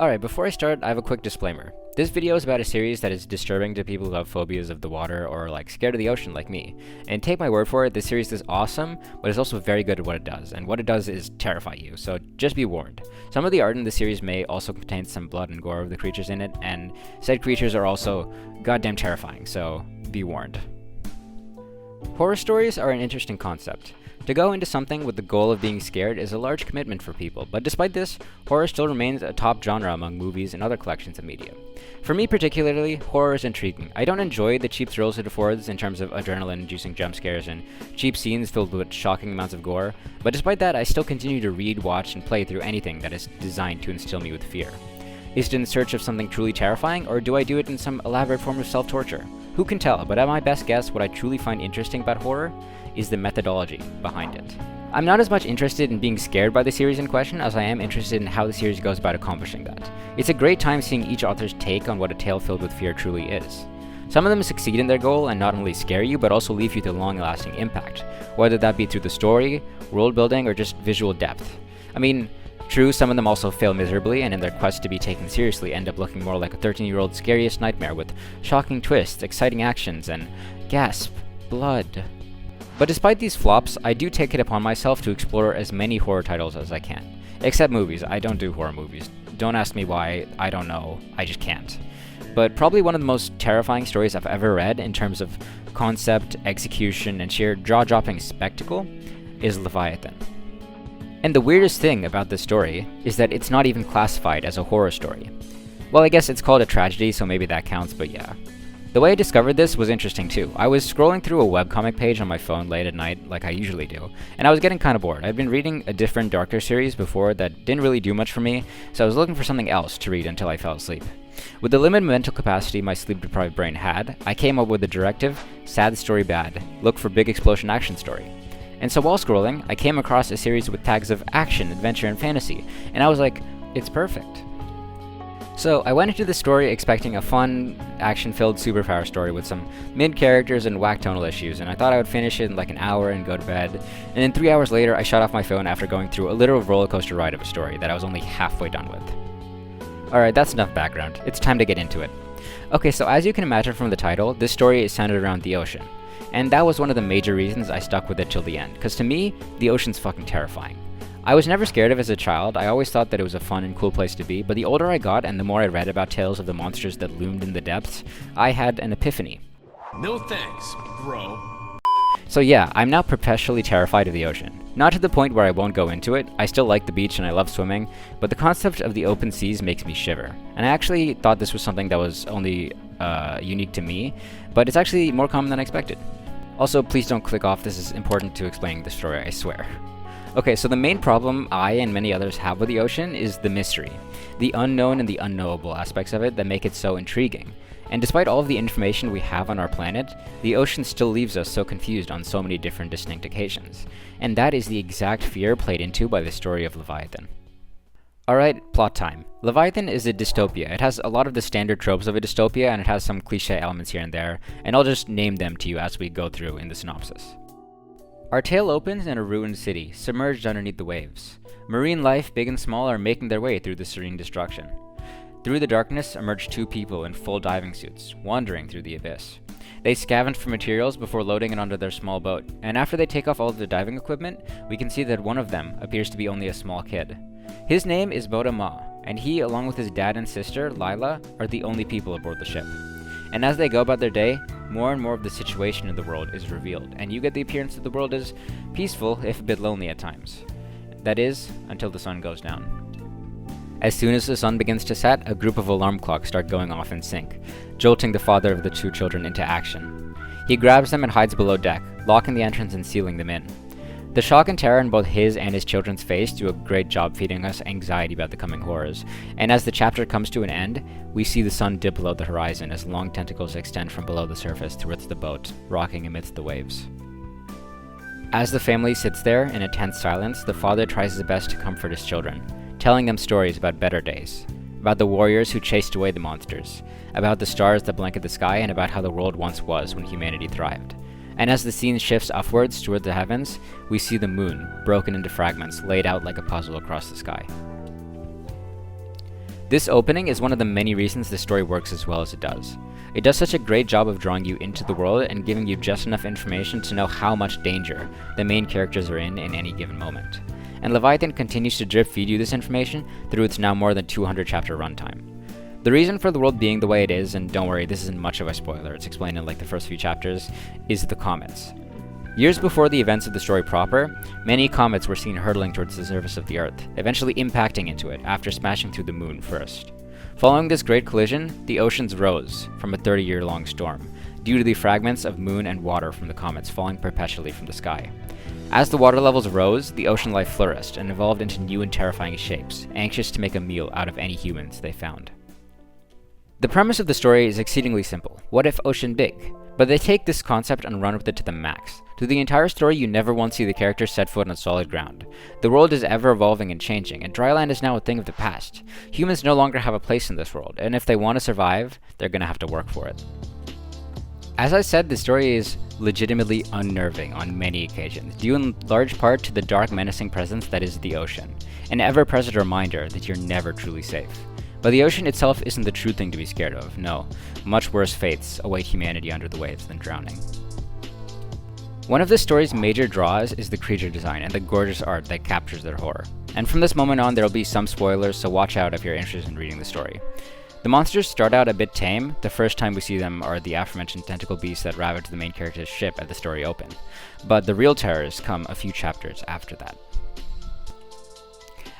Alright, before I start, I have a quick disclaimer. This video is about a series that is disturbing to people who have phobias of the water or scared of the ocean like me. And take my word for it, this series is awesome, but it's also very good at what it does, and what it does is terrify you, so just be warned. Some of the art in the series may also contain some blood and gore of the creatures in it, and said creatures are also goddamn terrifying, so be warned. Horror stories are an interesting concept. To go into something with the goal of being scared is a large commitment for people, but despite this, horror still remains a top genre among movies and other collections of media. For me particularly, horror is intriguing. I don't enjoy the cheap thrills it affords in terms of adrenaline-inducing jump scares and cheap scenes filled with shocking amounts of gore, but despite that, I still continue to read, watch, and play through anything that is designed to instill me with fear. Is it in search of something truly terrifying, or do I do it in some elaborate form of self-torture? Who can tell, but at my best guess, what I truly find interesting about horror is the methodology behind it. I'm not as much interested in being scared by the series in question as I am interested in how the series goes about accomplishing that. It's a great time seeing each author's take on what a tale filled with fear truly is. Some of them succeed in their goal and not only scare you, but also leave you with a long-lasting impact, whether that be through the story, world building, or just visual depth. I mean, true, some of them also fail miserably, and in their quest to be taken seriously end up looking more like a 13-year-old's scariest nightmare with shocking twists, exciting actions, and gasp, blood. But despite these flops, I do take it upon myself to explore as many horror titles as I can. Except movies. I don't do horror movies. Don't ask me why, I don't know, I just can't. But probably one of the most terrifying stories I've ever read in terms of concept, execution, and sheer jaw-dropping spectacle is Leviathan. And the weirdest thing about this story is that it's not even classified as a horror story. Well, I guess it's called a tragedy, so maybe that counts, but yeah. The way I discovered this was interesting too. I was scrolling through a webcomic page on my phone late at night, like I usually do, and I was getting kind of bored. I'd been reading a different, darker series before that didn't really do much for me, so I was looking for something else to read until I fell asleep. With the limited mental capacity my sleep-deprived brain had, I came up with the directive, sad story bad, look for big explosion action story. And so while scrolling, I came across a series with tags of action, adventure, and fantasy, and I was like, it's perfect. So I went into the story expecting a fun, action-filled superpower story with some mid-characters and whack tonal issues, and I thought I would finish it in like an hour and go to bed, and then 3 hours later I shut off my phone after going through a literal rollercoaster ride of a story that I was only halfway done with. Alright, that's enough background. It's time to get into it. Okay, so as you can imagine from the title, this story is centered around the ocean. And that was one of the major reasons I stuck with it till the end, because to me, the ocean's fucking terrifying. I was never scared of it as a child. I always thought that it was a fun and cool place to be, but the older I got and the more I read about tales of the monsters that loomed in the depths, I had an epiphany. No thanks, bro. So yeah, I'm now perpetually terrified of the ocean. Not to the point where I won't go into it. I still like the beach and I love swimming, but the concept of the open seas makes me shiver. And I actually thought this was something that was only unique to me, but it's actually more common than I expected. Also, please don't click off, this is important to explaining the story, I swear. Okay, so the main problem I and many others have with the ocean is the mystery, the unknown and the unknowable aspects of it that make it so intriguing. And despite all of the information we have on our planet, the ocean still leaves us so confused on so many different distinct occasions. And that is the exact fear played into by the story of Leviathan. Alright, plot time. Leviathan is a dystopia. It has a lot of the standard tropes of a dystopia, and it has some cliche elements here and there, and I'll just name them to you as we go through in the synopsis. Our tale opens in a ruined city, submerged underneath the waves. Marine life, big and small, are making their way through the serene destruction. Through the darkness emerge two people in full diving suits, wandering through the abyss. They scavenge for materials before loading it onto their small boat, and after they take off all of their diving equipment, we can see that one of them appears to be only a small kid. His name is Boda Ma, and he, along with his dad and sister, Lila, are the only people aboard the ship. And as they go about their day, more and more of the situation in the world is revealed, and you get the appearance that the world is peaceful, if a bit lonely at times. That is, until the sun goes down. As soon as the sun begins to set, a group of alarm clocks start going off in sync, jolting the father of the two children into action. He grabs them and hides below deck, locking the entrance and sealing them in. The shock and terror in both his and his children's face do a great job feeding us anxiety about the coming horrors, and as the chapter comes to an end, we see the sun dip below the horizon as long tentacles extend from below the surface towards the boat, rocking amidst the waves. As the family sits there in a tense silence, the father tries his best to comfort his children, telling them stories about better days, about the warriors who chased away the monsters, about the stars that blanket the sky, and about how the world once was when humanity thrived. And as the scene shifts upwards toward the heavens, we see the moon, broken into fragments, laid out like a puzzle across the sky. This opening is one of the many reasons the story works as well as it does. It does such a great job of drawing you into the world and giving you just enough information to know how much danger the main characters are in any given moment. And Leviathan continues to drip feed you this information through its now more than 200 chapter runtime. The reason for the world being the way it is, and don't worry, this isn't much of a spoiler, it's explained in like the first few chapters, is the comets. Years before the events of the story proper, many comets were seen hurtling towards the surface of the Earth, eventually impacting into it after smashing through the moon first. Following this great collision, the oceans rose from a 30-year-long storm, due to the fragments of moon and water from the comets falling perpetually from the sky. As the water levels rose, the ocean life flourished and evolved into new and terrifying shapes, anxious to make a meal out of any humans they found. The premise of the story is exceedingly simple. What if ocean big? But they take this concept and run with it to the max. Through the entire story, you never once see the characters set foot on solid ground. The world is ever evolving and changing, and dry land is now a thing of the past. Humans no longer have a place in this world, and if they want to survive, they're gonna have to work for it. As I said, the story is legitimately unnerving on many occasions, due in large part to the dark, menacing presence that is the ocean, an ever-present reminder that you're never truly safe. But the ocean itself isn't the true thing to be scared of, no. Much worse fates await humanity under the waves than drowning. One of the story's major draws is the creature design and the gorgeous art that captures their horror. And from this moment on, there will be some spoilers, so watch out if you're interested in reading the story. The monsters start out a bit tame. The first time we see them are the aforementioned tentacle beasts that ravage the main character's ship at the story open. But the real terrors come a few chapters after that.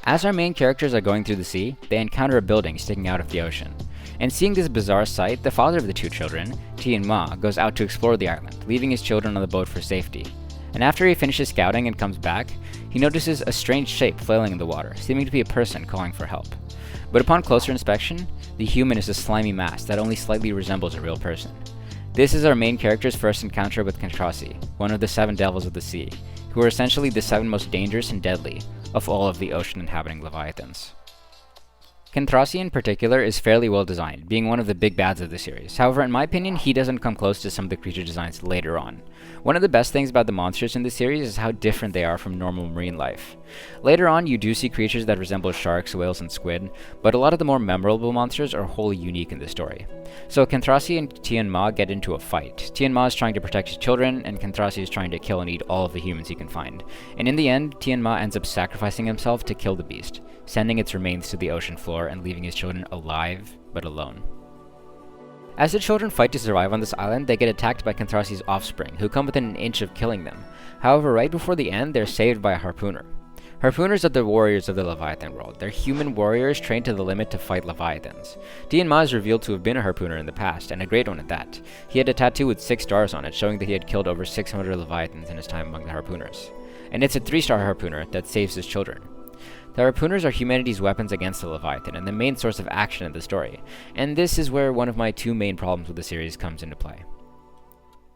As our main characters are going through the sea, they encounter a building sticking out of the ocean. And seeing this bizarre sight, the father of the two children, Tian-Ma, goes out to explore the island, leaving his children on the boat for safety. And after he finishes scouting and comes back, he notices a strange shape flailing in the water, seeming to be a person calling for help. But upon closer inspection, the human is a slimy mass that only slightly resembles a real person. This is our main character's first encounter with Kentrasi, one of the 7 devils of the sea, who are essentially the 7 most dangerous and deadly of all of the ocean-inhabiting leviathans. Kentrasi in particular is fairly well designed, being one of the big bads of the series. However, in my opinion, he doesn't come close to some of the creature designs later on. One of the best things about the monsters in this series is how different they are from normal marine life. Later on, you do see creatures that resemble sharks, whales, and squid, but a lot of the more memorable monsters are wholly unique in the story. So Kentrasi and Tian-Ma get into a fight. Tian-Ma is trying to protect his children, and Kentrasi is trying to kill and eat all of the humans he can find. And in the end, Tian-Ma ends up sacrificing himself to kill the beast, sending its remains to the ocean floor and leaving his children alive, but alone. As the children fight to survive on this island, they get attacked by Kentrasi's offspring, who come within an inch of killing them. However, right before the end, they're saved by a harpooner. Harpooners are the warriors of the Leviathan world. They're human warriors trained to the limit to fight Leviathans. Tian-Ma is revealed to have been a harpooner in the past, and a great one at that. He had a tattoo with 6 stars on it, showing that he had killed over 600 Leviathans in his time among the harpooners. And it's a 3-star harpooner that saves his children. The harpooners are humanity's weapons against the Leviathan, and the main source of action in the story. And this is where one of my 2 main problems with the series comes into play.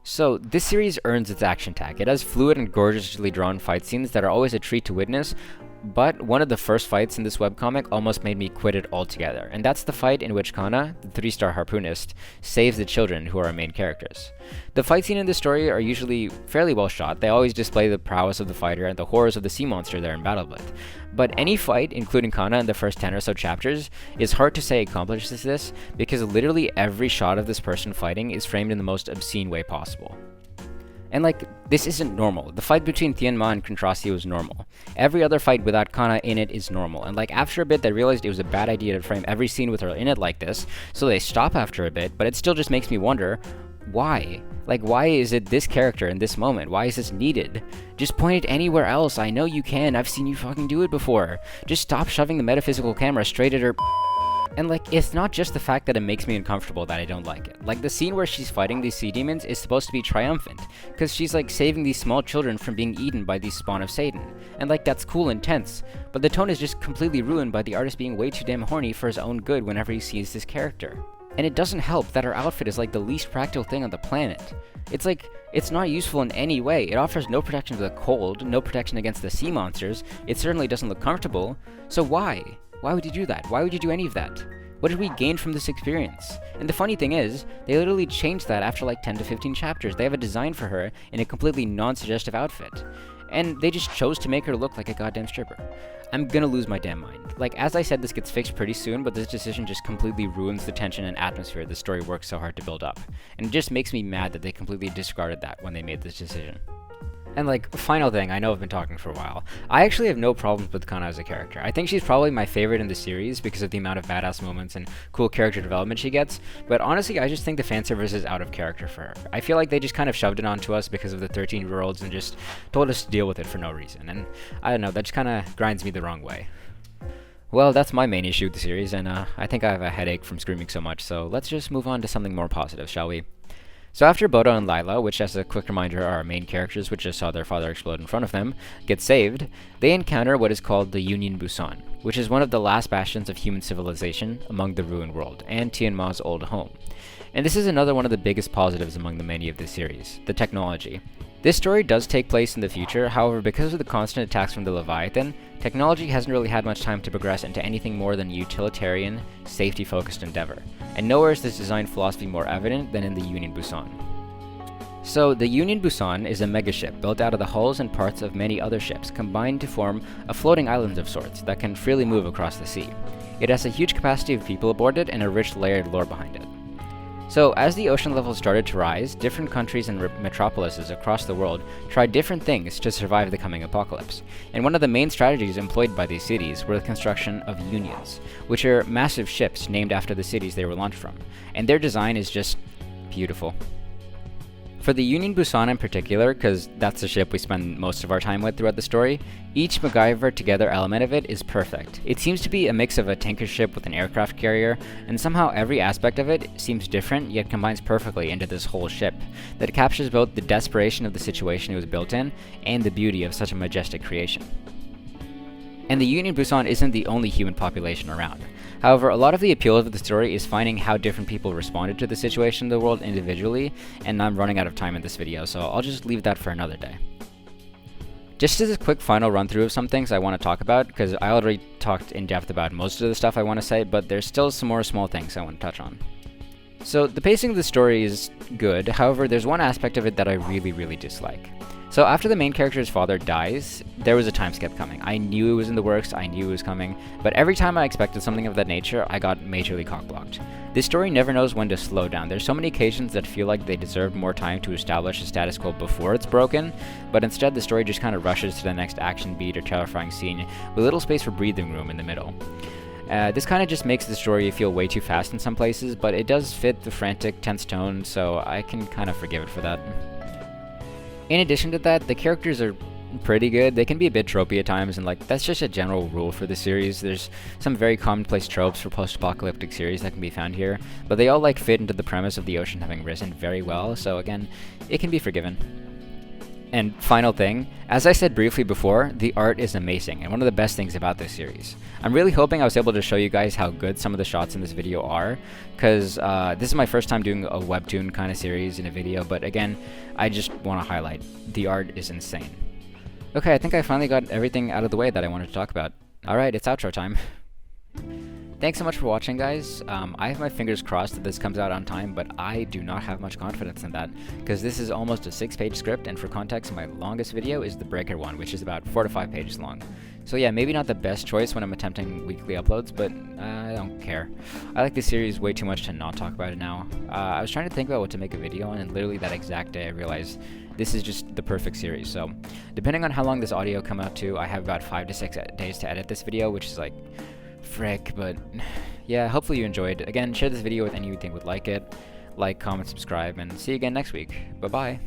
So, this series earns its action tag. It has fluid and gorgeously drawn fight scenes that are always a treat to witness, but one of the first fights in this webcomic almost made me quit it altogether, and that's the fight in which Kana, the 3-star harpoonist, saves the children who are our main characters. The fight scene in this story are usually fairly well shot. They always display the prowess of the fighter and the horrors of the sea monster they're in battle with. But any fight, including Kana in the first 10 or so chapters, is hard to say accomplishes this, because literally every shot of this person fighting is framed in the most obscene way possible. And this isn't normal. The fight between Tian-Ma and Kentrasi was normal. Every other fight without Kana in it is normal. And after a bit, they realized it was a bad idea to frame every scene with her in it like this, so they stop after a bit, but it still just makes me wonder, why? Why is it this character in this moment? Why is this needed? Just point it anywhere else. I know you can. I've seen you fucking do it before. Just stop shoving the metaphysical camera straight at her. And it's not just the fact that it makes me uncomfortable that I don't like it. The scene where she's fighting these sea demons is supposed to be triumphant, because she's saving these small children from being eaten by these spawn of Satan. And that's cool and tense, but the tone is just completely ruined by the artist being way too damn horny for his own good whenever he sees this character. And it doesn't help that her outfit is the least practical thing on the planet. It's not useful in any way. It offers no protection to the cold, no protection against the sea monsters. It certainly doesn't look comfortable. So why? Why would you do that? Why would you do any of that? What did we gain from this experience? And the funny thing is, they literally changed that after 10 to 15 chapters. They have a design for her in a completely non-suggestive outfit. and they just chose to make her look like a goddamn stripper. I'm gonna lose my damn mind. Like, as I said, this gets fixed pretty soon, but this decision just completely ruins the tension and atmosphere the story works so hard to build up. And it just makes me mad that they completely discarded that when they made this decision. And like, final thing, I know I've been talking for a while. I actually have no problems with Kana as a character. I think she's probably my favorite in the series because of the amount of badass moments and cool character development she gets, but honestly, I just think the fanservice is out of character for her. I feel like they just kind of shoved it onto us because of the 13-year-olds and just told us to deal with it for no reason, and I don't know, that just kind of grinds me the wrong way. Well, that's my main issue with the series, and I think I have a headache from screaming so much, so let's just move on to something more positive, shall we? So after Bodo and Lila, which as a quick reminder are our main characters which just saw their father explode in front of them, get saved, they encounter what is called the Union Busan, which is one of the last bastions of human civilization among the ruined world, and Tianma's old home. And this is another one of the biggest positives among the many of this series, the technology. This story does take place in the future, however, because of the constant attacks from the Leviathan, technology hasn't really had much time to progress into anything more than a utilitarian, safety-focused endeavor, and nowhere is this design philosophy more evident than in the Union Busan. So, the Union Busan is a megaship built out of the hulls and parts of many other ships, combined to form a floating island of sorts that can freely move across the sea. It has a huge capacity of people aboard it and a rich layered lore behind it. So, as the ocean level started to rise, different countries and metropolises across the world tried different things to survive the coming apocalypse. And one of the main strategies employed by these cities were the construction of unions, which are massive ships named after the cities they were launched from. And their design is just beautiful. For the Union Busan in particular, because that's the ship we spend most of our time with throughout the story, each MacGyver together element of it is perfect. It seems to be a mix of a tanker ship with an aircraft carrier, and somehow every aspect of it seems different yet combines perfectly into this whole ship that captures both the desperation of the situation it was built in and the beauty of such a majestic creation. And the Union Busan isn't the only human population around. However, a lot of the appeal of the story is finding how different people responded to the situation in the world individually, and I'm running out of time in this video, so I'll just leave that for another day. Just as a quick final run through of some things I want to talk about, because I already talked in depth about most of the stuff I want to say, but there's still some more small things I want to touch on. So the pacing of the story is good, however there's one aspect of it that I really dislike. So after the main character's father dies, there was a time skip coming. I knew it was in the works, I knew it was coming, but every time I expected something of that nature, I got majorly cockblocked. This story never knows when to slow down. There's so many occasions that feel like they deserved more time to establish a status quo before it's broken, but instead the story just kind of rushes to the next action beat or terrifying scene with little space for breathing room in the middle. This kind of just makes the story feel way too fast in some places, but it does fit the frantic, tense tone, so I can kind of forgive it for that. In addition to that, the characters are pretty good. They can be a bit tropey at times, and like that's just a general rule for the series. There's some very commonplace tropes for post-apocalyptic series that can be found here, but they all like fit into the premise of the ocean having risen very well, so again, it can be forgiven. And final thing, as I said briefly before, the art is amazing and one of the best things about this series. I'm really hoping I was able to show you guys how good some of the shots in this video are, because this is my first time doing a webtoon kind of series in a video, but again, I just want to highlight, the art is insane. Okay, I think I finally got everything out of the way that I wanted to talk about. Alright, it's outro time. Thanks so much for watching, guys. I have my fingers crossed that this comes out on time, but I do not have much confidence in that, because this is almost a 6-page script, and for context, my longest video is the Breaker one, which is about 4 to 5 pages long. So yeah, maybe not the best choice when I'm attempting weekly uploads, but I don't care. I like this series way too much to not talk about it now. I was trying to think about what to make a video on, and literally that exact day I realized this is just the perfect series. So depending on how long this audio come out to, I have about 5 to 6 days to edit this video, which is like frick, but yeah, hopefully you enjoyed. Again, share this video with anyone you think would like it. Like, comment, subscribe, and see you again next week. Bye-bye.